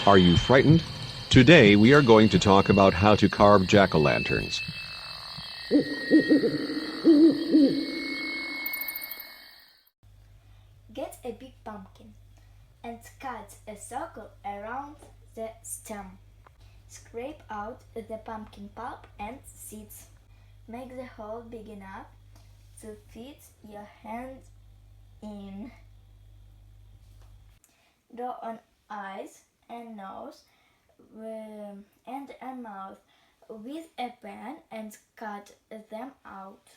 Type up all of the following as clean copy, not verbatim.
Are you frightened? Today we are going to talk about how to carve jack-o'-lanterns. Get a big pumpkin and cut a circle around the stem. Scrape out the pumpkin pulp and seeds. Make the hole big enough to fit your hand in. Draw on eyes and nose and a mouth with a pen and cut them out.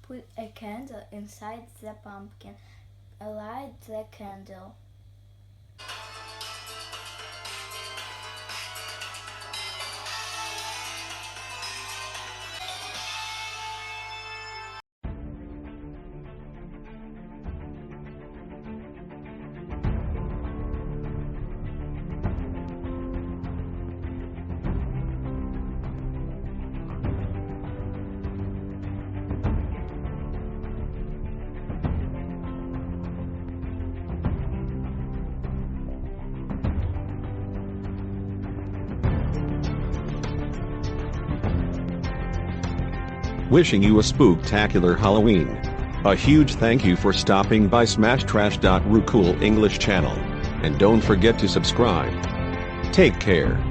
Put a candle inside the pumpkin. Light the candle. Wishing you a spooktacular Halloween. A huge thank you for stopping by smashtrash.ru cool English channel. And don't forget to subscribe. Take care.